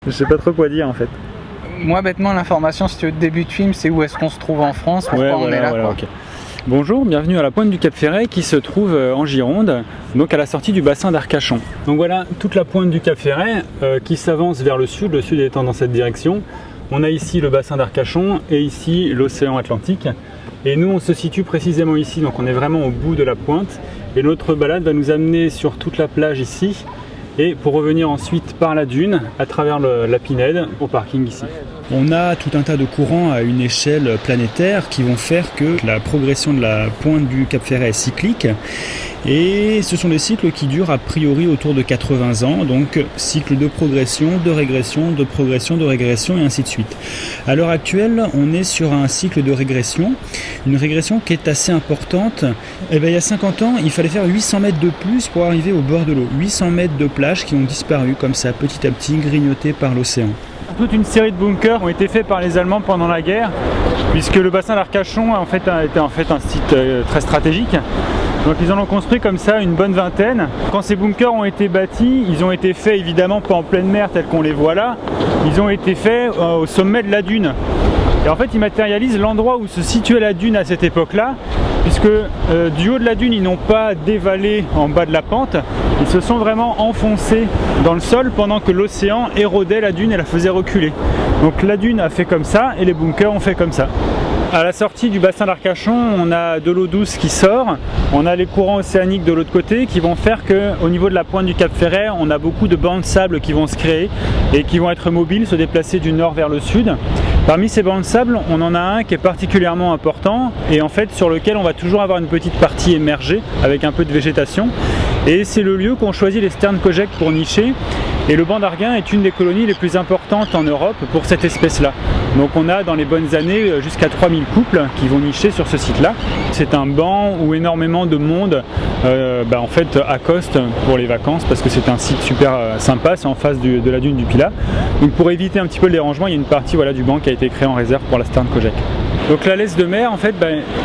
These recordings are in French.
Je sais pas trop quoi dire en fait. Moi, bêtement, l'information, si tu veux, de début de film, c'est où est-ce qu'on se trouve en France, pourquoi on est là. Quoi. Okay. Bonjour, bienvenue à la pointe du Cap Ferret qui se trouve en Gironde, donc à la sortie du bassin d'Arcachon. Donc voilà toute la pointe du Cap Ferret qui s'avance vers le sud étant dans cette direction. On a ici le bassin d'Arcachon et ici l'océan Atlantique. Et nous on se situe précisément ici, donc on est vraiment au bout de la pointe. Et notre balade va nous amener sur toute la plage ici et pour revenir ensuite par la dune à travers la Pinède au parking ici. On a tout un tas de courants à une échelle planétaire qui vont faire que la progression de la pointe du Cap Ferret est cyclique et ce sont des cycles qui durent a priori autour de 80 ans, donc cycle de progression, de régression, de progression, de régression et ainsi de suite. À l'heure actuelle, on est sur un cycle de régression, une régression qui est assez importante. Et bien, il y a 50 ans, il fallait faire 800 mètres de plus pour arriver au bord de l'eau, 800 mètres de plage qui ont disparu comme ça petit à petit, grignotés par l'océan. Toute une série de bunkers ont été faits par les Allemands pendant la guerre, puisque le bassin d'Arcachon était un site très stratégique. Donc ils en ont construit comme ça une bonne vingtaine. Quand ces bunkers ont été bâtis, ils ont été faits évidemment pas en pleine mer tels qu'on les voit là, ils ont été faits au sommet de la dune. Et en fait ils matérialisent l'endroit où se situait la dune à cette époque-là, puisque du haut de la dune ils n'ont pas dévalé en bas de la pente, ils se sont vraiment enfoncés dans le sol pendant que l'océan érodait la dune et la faisait reculer. Donc la dune a fait comme ça et les bunkers ont fait comme ça. À la sortie du bassin d'Arcachon, on a de l'eau douce qui sort, on a les courants océaniques de l'autre côté qui vont faire qu'au niveau de la pointe du Cap Ferret, on a beaucoup de bancs de sable qui vont se créer et qui vont être mobiles, se déplacer du nord vers le sud. Parmi ces bancs de sable, on en a un qui est particulièrement important et en fait sur lequel on va toujours avoir une petite partie émergée avec un peu de végétation. Et c'est le lieu qu'ont choisi les Sterncojek pour nicher. Et le banc d'Arguin est une des colonies les plus importantes en Europe pour cette espèce-là. Donc on a dans les bonnes années jusqu'à 3000 couples qui vont nicher sur ce site-là. C'est un banc où énormément de monde en fait accoste pour les vacances parce que c'est un site super sympa, c'est en face de la dune du Pilat. Donc pour éviter un petit peu le dérangement, il y a une partie du banc qui a été créée en réserve pour la Sterncojek. Donc la laisse de mer, en fait,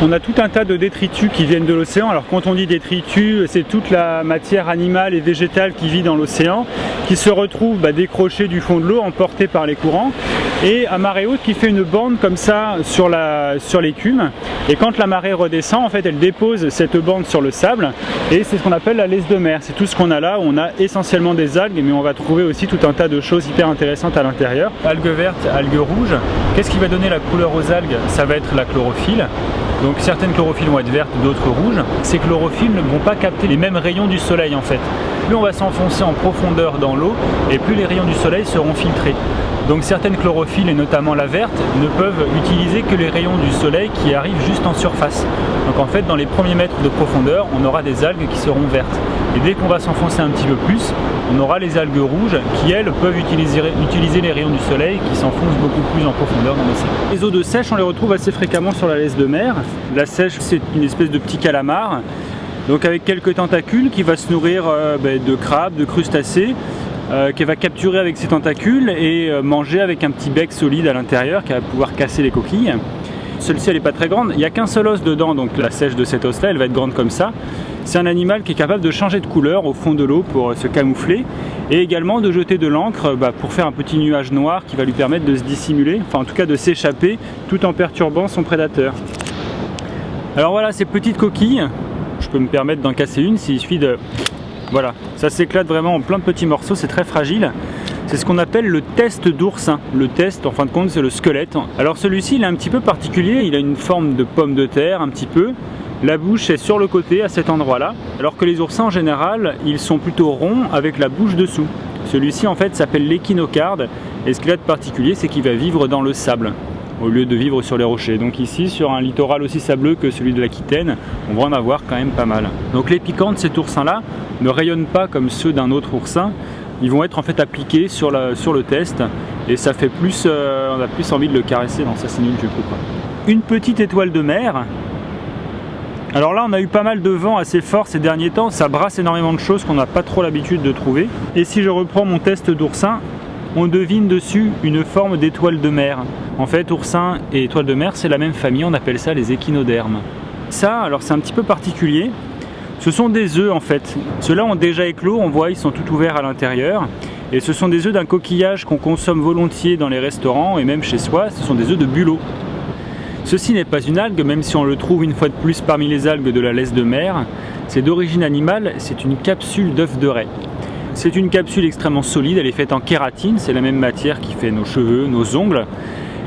on a tout un tas de détritus qui viennent de l'océan. Alors quand on dit détritus, c'est toute la matière animale et végétale qui vit dans l'océan, qui se retrouve décrochée du fond de l'eau, emportée par les courants, et à marée haute qui fait une bande comme ça sur l'écume. Et quand la marée redescend, en fait, elle dépose cette bande sur le sable, et c'est ce qu'on appelle la laisse de mer. C'est tout ce qu'on a là. On a essentiellement des algues, mais on va trouver aussi tout un tas de choses hyper intéressantes à l'intérieur. Algues vertes, algues rouges. Qu'est-ce qui va donner la couleur aux algues? Ça va être la chlorophylle. Donc certaines chlorophylles vont être vertes, d'autres rouges. Ces chlorophylles ne vont pas capter les mêmes rayons du soleil en fait. Plus on va s'enfoncer en profondeur dans l'eau et plus les rayons du soleil seront filtrés. Donc certaines chlorophylles, et notamment la verte, ne peuvent utiliser que les rayons du soleil qui arrivent juste en surface. Donc en fait, dans les premiers mètres de profondeur, on aura des algues qui seront vertes. Et dès qu'on va s'enfoncer un petit peu plus, on aura les algues rouges qui, elles, peuvent utiliser les rayons du soleil qui s'enfoncent beaucoup plus en profondeur dans l'océan. Les eaux de sèche, on les retrouve assez fréquemment sur la laisse de mer. La sèche, c'est une espèce de petit calamar, donc avec quelques tentacules qui va se nourrir de crabes, de crustacés, qu'elle va capturer avec ses tentacules et manger avec un petit bec solide à l'intérieur qui va pouvoir casser les coquilles. Celle-ci elle n'est pas très grande, il n'y a qu'un seul os dedans, donc la sèche de cet os là elle va être grande comme ça. C'est un animal qui est capable de changer de couleur au fond de l'eau pour se camoufler et également de jeter de l'encre pour faire un petit nuage noir qui va lui permettre de se dissimuler, enfin en tout cas de s'échapper tout en perturbant son prédateur. Alors voilà ces petites coquilles, je peux me permettre d'en casser une s'il suffit de... Voilà, ça s'éclate vraiment en plein de petits morceaux, c'est très fragile. C'est ce qu'on appelle le test d'oursin. Le test, en fin de compte, c'est le squelette. Alors celui-ci, il est un petit peu particulier. Il a une forme de pomme de terre, un petit peu. La bouche est sur le côté, à cet endroit-là. Alors que les oursins, en général, ils sont plutôt ronds avec la bouche dessous. Celui-ci, en fait, s'appelle l'échinocarde. Et ce qu'il a de particulier, c'est qu'il va vivre dans le sable, au lieu de vivre sur les rochers. Donc ici, sur un littoral aussi sableux que celui de l'Aquitaine, on va en avoir quand même pas mal. Donc les piquants de cet oursin-là ne rayonnent pas comme ceux d'un autre oursin. Ils vont être en fait appliqués sur le test et ça fait plus, on a plus envie de le caresser. Non, ça c'est nul, je coupe. Une petite étoile de mer. Alors là on a eu pas mal de vent assez fort ces derniers temps, ça brasse énormément de choses qu'on n'a pas trop l'habitude de trouver. Et si je reprends mon test d'oursin, on devine dessus une forme d'étoile de mer. En fait oursin et étoile de mer c'est la même famille, on appelle ça les échinodermes. Ça alors c'est un petit peu particulier. Ce sont des œufs en fait. Ceux-là ont déjà éclos, on voit, ils sont tout ouverts à l'intérieur. Et ce sont des œufs d'un coquillage qu'on consomme volontiers dans les restaurants et même chez soi, ce sont des œufs de bulot. Ceci n'est pas une algue, même si on le trouve une fois de plus parmi les algues de la laisse de mer. C'est d'origine animale, c'est une capsule d'œuf de raie. C'est une capsule extrêmement solide, elle est faite en kératine, c'est la même matière qui fait nos cheveux, nos ongles.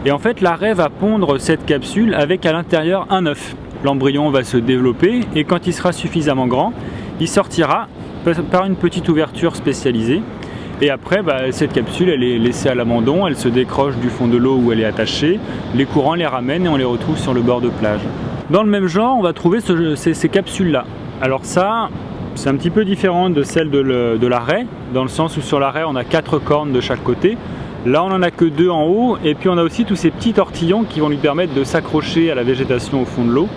Et en fait, la raie va pondre cette capsule avec à l'intérieur un œuf. L'embryon va se développer et quand il sera suffisamment grand, il sortira par une petite ouverture spécialisée. Et après, cette capsule, elle est laissée à l'abandon, elle se décroche du fond de l'eau où elle est attachée, les courants les ramènent et on les retrouve sur le bord de plage. Dans le même genre, on va trouver ces capsules-là. Alors ça, c'est un petit peu différent de celle de la raie, dans le sens où sur la raie, on a 4 cornes de chaque côté. Là, on n'en a que 2 en haut, et puis on a aussi tous ces petits tortillons qui vont lui permettre de s'accrocher à la végétation au fond de l'eau.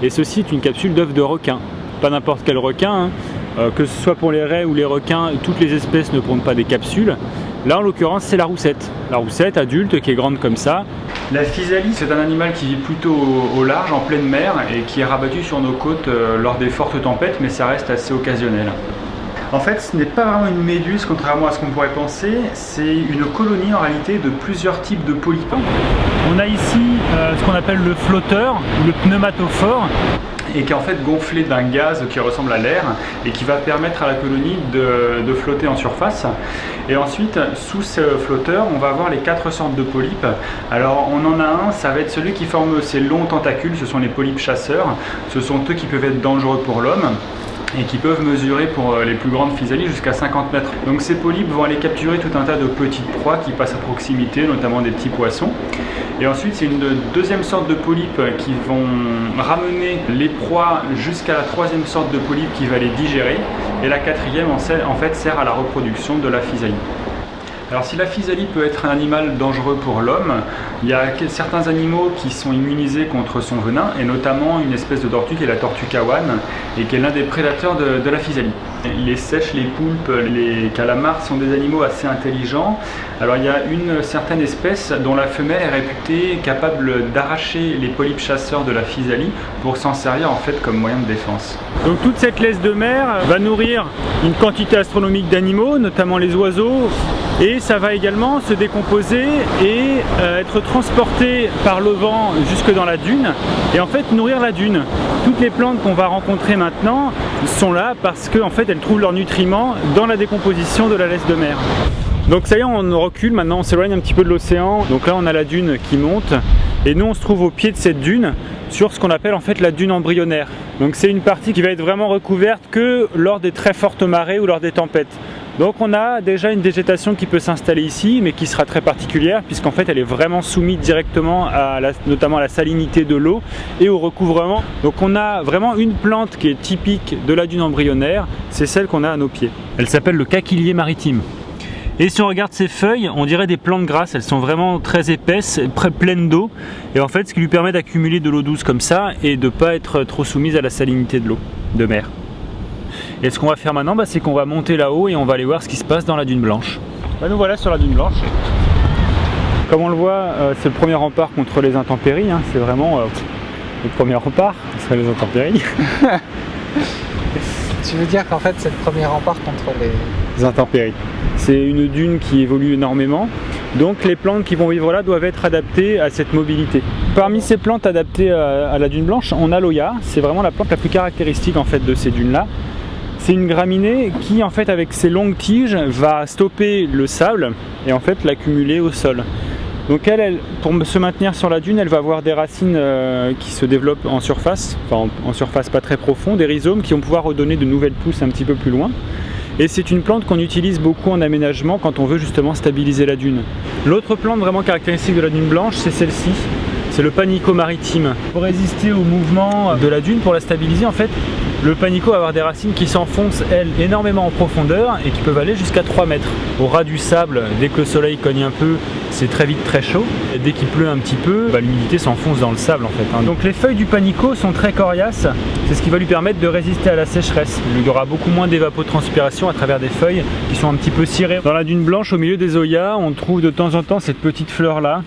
Et ceci est une capsule d'œuf de requin. Pas n'importe quel requin, hein. Que ce soit pour les raies ou les requins, toutes les espèces ne pondent pas des capsules. Là en l'occurrence c'est la roussette. La roussette adulte qui est grande comme ça. La physalie, c'est un animal qui vit plutôt au large, en pleine mer, et qui est rabattu sur nos côtes lors des fortes tempêtes, mais ça reste assez occasionnel. En fait, ce n'est pas vraiment une méduse, contrairement à ce qu'on pourrait penser, c'est une colonie en réalité de plusieurs types de polypes. On a ici ce qu'on appelle le flotteur, ou le pneumatophore, et qui est en fait gonflé d'un gaz qui ressemble à l'air et qui va permettre à la colonie de flotter en surface. Et ensuite, sous ce flotteur, on va avoir les 4 sortes de polypes. Alors on en a un, ça va être celui qui forme ces longs tentacules, ce sont les polypes chasseurs. Ce sont eux qui peuvent être dangereux pour l'homme et qui peuvent mesurer pour les plus grandes physalies jusqu'à 50 mètres. Donc ces polypes vont aller capturer tout un tas de petites proies qui passent à proximité, notamment des petits poissons. Et ensuite, c'est une deuxième sorte de polypes qui vont ramener les proies jusqu'à la 3e sorte de polype qui va les digérer. Et la 4e, en fait, sert à la reproduction de la physalie. Alors si la physalie peut être un animal dangereux pour l'homme, il y a certains animaux qui sont immunisés contre son venin, et notamment une espèce de tortue qui est la tortue kawan, et qui est l'un des prédateurs de la physalie. Les seiches, les poulpes, les calamars sont des animaux assez intelligents. Alors il y a une certaine espèce dont la femelle est réputée capable d'arracher les polypes chasseurs de la physalie pour s'en servir en fait comme moyen de défense. Donc toute cette laisse de mer va nourrir une quantité astronomique d'animaux, notamment les oiseaux, et ça va également se décomposer et être transporté par le vent jusque dans la dune et en fait nourrir la dune. Toutes les plantes qu'on va rencontrer maintenant sont là parce qu'en fait elles trouvent leurs nutriments dans la décomposition de la laisse de mer. Donc ça y est, on recule, maintenant on s'éloigne un petit peu de l'océan. Donc là on a la dune qui monte et nous on se trouve au pied de cette dune sur ce qu'on appelle en fait la dune embryonnaire. Donc c'est une partie qui va être vraiment recouverte que lors des très fortes marées ou lors des tempêtes. Donc on a déjà une végétation qui peut s'installer ici, mais qui sera très particulière puisqu'en fait elle est vraiment soumise directement notamment à la salinité de l'eau et au recouvrement. Donc on a vraiment une plante qui est typique de la dune embryonnaire, c'est celle qu'on a à nos pieds. Elle s'appelle le caquilier maritime. Et si on regarde ses feuilles, on dirait des plantes grasses, elles sont vraiment très épaisses, pleines d'eau. Et en fait ce qui lui permet d'accumuler de l'eau douce comme ça et de ne pas être trop soumise à la salinité de l'eau de mer. Et ce qu'on va faire maintenant, c'est qu'on va monter là-haut et on va aller voir ce qui se passe dans la dune blanche. Nous voilà sur la dune blanche. Comme on le voit, c'est le premier rempart contre les intempéries, hein. C'est vraiment le premier rempart contre les intempéries. Tu veux dire qu'en fait c'est le premier rempart contre les intempéries. C'est une dune qui évolue énormément, donc les plantes qui vont vivre là doivent être adaptées à cette mobilité. Parmi ces plantes adaptées à la dune blanche, on a l'Oya, c'est vraiment la plante la plus caractéristique en fait de ces dunes-là. C'est une graminée qui en fait avec ses longues tiges va stopper le sable et en fait l'accumuler au sol. Donc elle, pour se maintenir sur la dune, elle va avoir des racines qui se développent en surface, enfin en surface pas très profond, des rhizomes qui vont pouvoir redonner de nouvelles pousses un petit peu plus loin. Et c'est une plante qu'on utilise beaucoup en aménagement quand on veut justement stabiliser la dune. L'autre plante vraiment caractéristique de la dune blanche, c'est celle-ci. C'est le panico maritime. Pour résister au mouvement de la dune, pour la stabiliser en fait, le panico va avoir des racines qui s'enfoncent, elles, énormément en profondeur et qui peuvent aller jusqu'à 3 mètres. Au ras du sable, dès que le soleil cogne un peu, c'est très vite très chaud. Et dès qu'il pleut un petit peu, l'humidité s'enfonce dans le sable en fait. Donc les feuilles du panico sont très coriaces, c'est ce qui va lui permettre de résister à la sécheresse. Il y aura beaucoup moins d'évapotranspiration à travers des feuilles qui sont un petit peu cirées. Dans la dune blanche, au milieu des oyas, on trouve de temps en temps cette petite fleur là,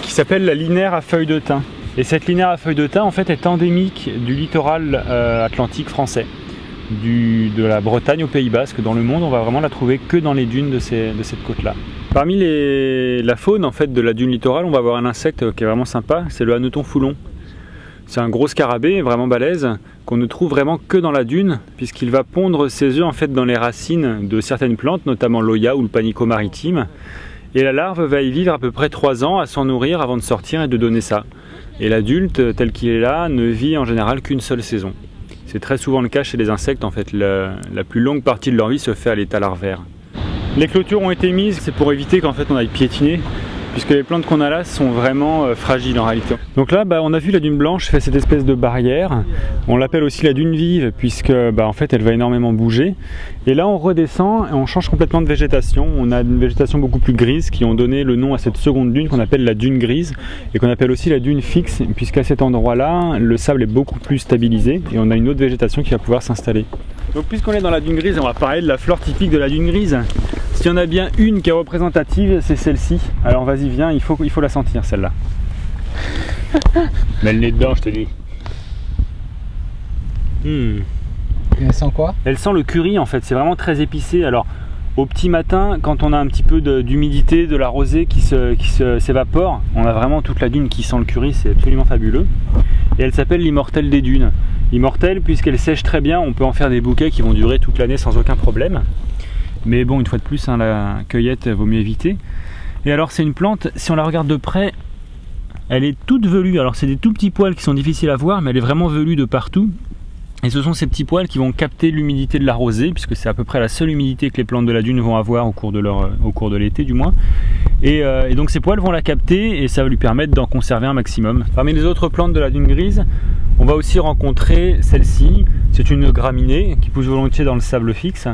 qui s'appelle la linaire à feuilles de thym. Et cette linaire à feuilles de thym en fait est endémique du littoral atlantique français. de la Bretagne au Pays Basque. Dans le monde, on va vraiment la trouver que dans les dunes de cette côte-là. Parmi la faune en fait, de la dune littorale, on va avoir un insecte qui est vraiment sympa, c'est le hanneton foulon. C'est un gros scarabée, vraiment balèze, qu'on ne trouve vraiment que dans la dune, puisqu'il va pondre ses œufs en fait, dans les racines de certaines plantes, notamment l'oya ou le panico maritime. Et la larve va y vivre à peu près 3 ans à s'en nourrir avant de sortir et de donner ça. Et l'adulte, tel qu'il est là, ne vit en général qu'une seule saison. C'est très souvent le cas chez les insectes, en fait. La plus longue partie de leur vie se fait à l'état larvaire. Les clôtures ont été mises, c'est pour éviter qu'en fait on aille piétiner, puisque les plantes qu'on a là sont vraiment fragiles en réalité. Donc là, on a vu la dune blanche fait cette espèce de barrière. On l'appelle aussi la dune vive, puisque en fait elle va énormément bouger. Et là on redescend et on change complètement de végétation. On a une végétation beaucoup plus grise qui ont donné le nom à cette seconde dune qu'on appelle la dune grise et qu'on appelle aussi la dune fixe, puisqu'à cet endroit-là, le sable est beaucoup plus stabilisé et on a une autre végétation qui va pouvoir s'installer. Donc puisqu'on est dans la dune grise, on va parler de la flore typique de la dune grise. S'il y en a bien une qui est représentative, c'est celle-ci. Alors vas-y, viens, il faut la sentir celle-là. Mets le nez dedans, je te dis. Elle sent quoi? Elle sent le curry en fait, c'est vraiment très épicé. Alors au petit matin, quand on a un petit peu d'humidité, de la rosée qui s'évapore, on a vraiment toute la dune qui sent le curry, c'est absolument fabuleux. Et elle s'appelle l'immortelle des dunes. Immortelle puisqu'elle sèche très bien, on peut en faire des bouquets qui vont durer toute l'année sans aucun problème. Mais bon, une fois de plus, la cueillette vaut mieux éviter. Et alors c'est une plante, si on la regarde de près, elle est toute velue. Alors c'est des tout petits poils qui sont difficiles à voir, mais elle est vraiment velue de partout. Et ce sont ces petits poils qui vont capter l'humidité de la rosée, puisque c'est à peu près la seule humidité que les plantes de la dune vont avoir au cours de l'été du moins. Et donc ces poils vont la capter et ça va lui permettre d'en conserver un maximum. Parmi les autres plantes de la dune grise, on va aussi rencontrer celle-ci. C'est une graminée qui pousse volontiers dans le sable fixe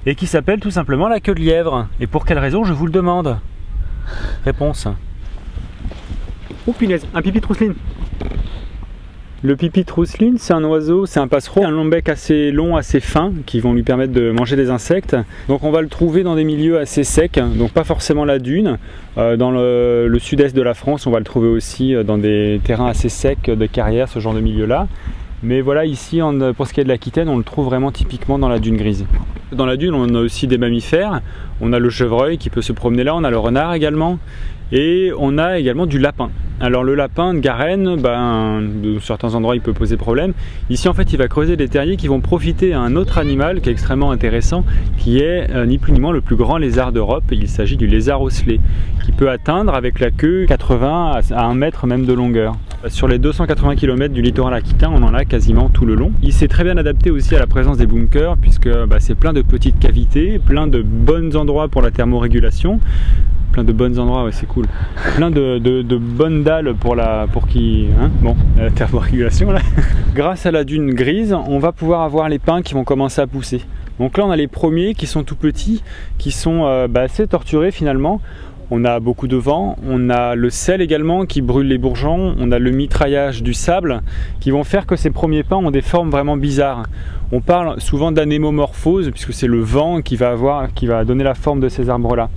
et qui s'appelle tout simplement la queue de lièvre. Et pour quelle raison, je vous le demande? Réponse. Oh punaise, un pipi de trousseline. Le pipi de trousseline, c'est un oiseau, c'est un passereau, un long bec assez long, assez fin, qui vont lui permettre de manger des insectes. Donc on va le trouver dans des milieux assez secs, donc pas forcément la dune. Dans le sud-est de la France, on va le trouver aussi dans des terrains assez secs, de carrières, ce genre de milieu-là. Mais voilà, ici, pour ce qui est de l'Aquitaine, on le trouve vraiment typiquement dans la dune grise. Dans la dune, on a aussi des mammifères. On a le chevreuil qui peut se promener là, on a le renard également. Et on a également du lapin. Alors le lapin de Garenne, de certains endroits il peut poser problème. Ici en fait il va creuser des terriers qui vont profiter à un autre animal qui est extrêmement intéressant, qui est ni plus ni moins le plus grand lézard d'Europe. Il s'agit du lézard osselet, qui peut atteindre avec la queue 80 à 1 mètre même de longueur. Sur les 280 km du littoral aquitain, on en a quasiment tout le long. Il s'est très bien adapté aussi à la présence des bunkers, puisque c'est plein de petites cavités, plein de bons endroits pour la thermorégulation. Plein de bons endroits, ouais, c'est cool. Plein de bonnes dalles pour la thermorégulation là. Grâce à la dune grise, on va pouvoir avoir les pins qui vont commencer à pousser. Donc là on a les premiers qui sont tout petits, qui sont assez torturés finalement. On a beaucoup de vent, on a le sel également qui brûle les bourgeons, on a le mitraillage du sable qui vont faire que ces premiers pins ont des formes vraiment bizarres. On parle souvent d'anémomorphose puisque c'est le vent qui va donner la forme de ces arbres-là.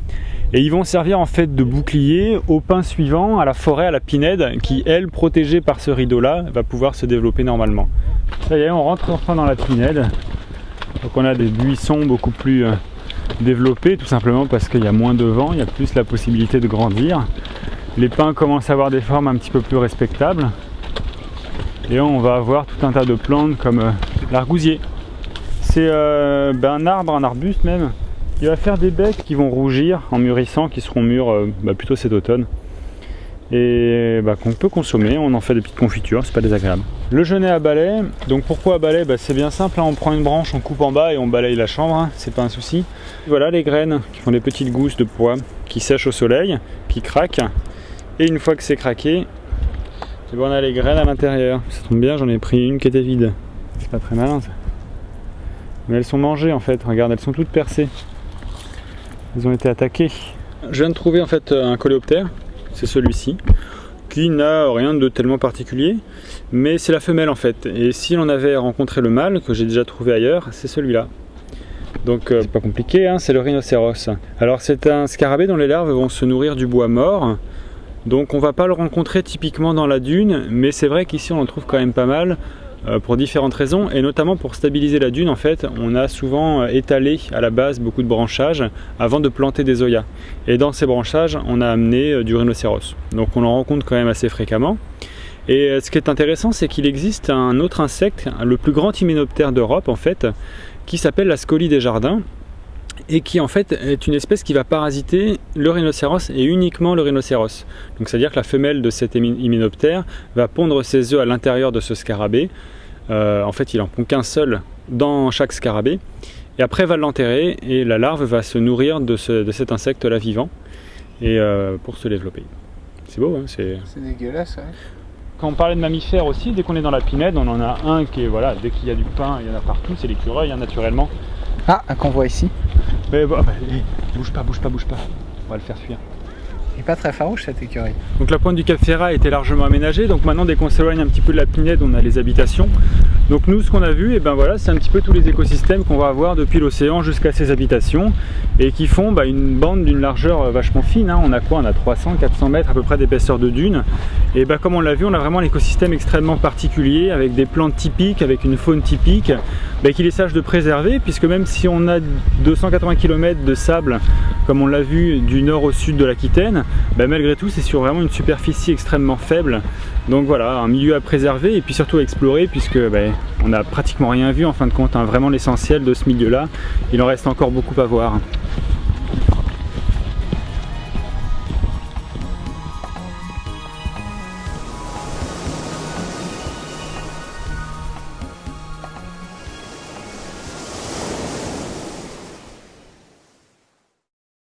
Et ils vont servir en fait de bouclier aux pins suivants, à la forêt, à la pinède, qui elle, protégée par ce rideau-là, va pouvoir se développer normalement. Ça y est, on rentre enfin dans la pinède. Donc on a des buissons beaucoup plus développés, tout simplement parce qu'il y a moins de vent, il y a plus la possibilité de grandir. Les pins commencent à avoir des formes un petit peu plus respectables. Et on va avoir tout un tas de plantes comme l'argousier. C'est un arbuste même. Il va faire des becs qui vont rougir en mûrissant, qui seront mûrs plutôt cet automne. Et qu'on peut consommer, on en fait des petites confitures, c'est pas désagréable. Le genêt à balai, donc pourquoi à balai? C'est bien simple, on prend une branche, on coupe en bas et on balaye la chambre, c'est pas un souci. Voilà les graines qui font des petites gousses de pois qui sèchent au soleil, qui craquent. Et une fois que c'est craqué, on a les graines à l'intérieur. Ça tombe bien, j'en ai pris une qui était vide. C'est pas très malin ça. Mais elles sont mangées en fait, regarde, elles sont toutes percées. Ils ont été attaqués. Je viens de trouver en fait un coléoptère, c'est celui-ci, qui n'a rien de tellement particulier, mais c'est la femelle en fait. Et si l'on avait rencontré le mâle, que j'ai déjà trouvé ailleurs, c'est celui-là. Donc c'est pas compliqué, hein, c'est le rhinocéros. Alors c'est un scarabée dont les larves vont se nourrir du bois mort. Donc on va pas le rencontrer typiquement dans la dune, mais c'est vrai qu'ici on en trouve quand même pas mal. pour différentes raisons, et notamment pour stabiliser la dune. En fait, on a souvent étalé à la base beaucoup de branchages avant de planter des zoyas. Et dans ces branchages, on a amené du rhinocéros. Donc on en rencontre quand même assez fréquemment. Et ce qui est intéressant, c'est qu'il existe un autre insecte, le plus grand hyménoptère d'Europe en fait, qui s'appelle la scolie des jardins, et qui en fait est une espèce qui va parasiter le rhinocéros et uniquement le rhinocéros. Donc c'est à dire que la femelle de cet hyménoptère va pondre ses œufs à l'intérieur de ce scarabée. En fait il en pond qu'un seul dans chaque scarabée, et après va l'enterrer, et la larve va se nourrir de cet insecte là vivant, et pour se développer. C'est beau, hein, c'est dégueulasse, ouais. Quand on parlait de mammifères aussi, dès qu'on est dans la pinède, on en a un qui est, voilà, dès qu'il y a du pain, il y en a partout, c'est l'écureuil, hein, naturellement. Ah, un qu'on voit ici. Mais bon, bouge pas, on va le faire fuir. Il n'est pas très farouche cet écureuil. Donc la pointe du Cap Ferrat était largement aménagée, donc maintenant dès qu'on s'éloigne un petit peu de la pinède, on a les habitations. Donc nous, ce qu'on a vu, et ben voilà, c'est un petit peu tous les écosystèmes qu'on va avoir depuis l'océan jusqu'à ces habitations, et qui font une bande d'une largeur vachement fine, hein. On a quoi? On a 300-400 mètres à peu près d'épaisseur de dune, et ben comme on l'a vu, on a vraiment l'écosystème extrêmement particulier, avec des plantes typiques, avec une faune typique, qu'il est sage de préserver, puisque même si on a 280 km de sable, comme on l'a vu du nord au sud de l'Aquitaine, malgré tout c'est sur vraiment une superficie extrêmement faible. Donc voilà, un milieu à préserver et puis surtout à explorer, puisque on n'a pratiquement rien vu en fin de compte, hein. Vraiment l'essentiel de ce milieu là, il en reste encore beaucoup à voir.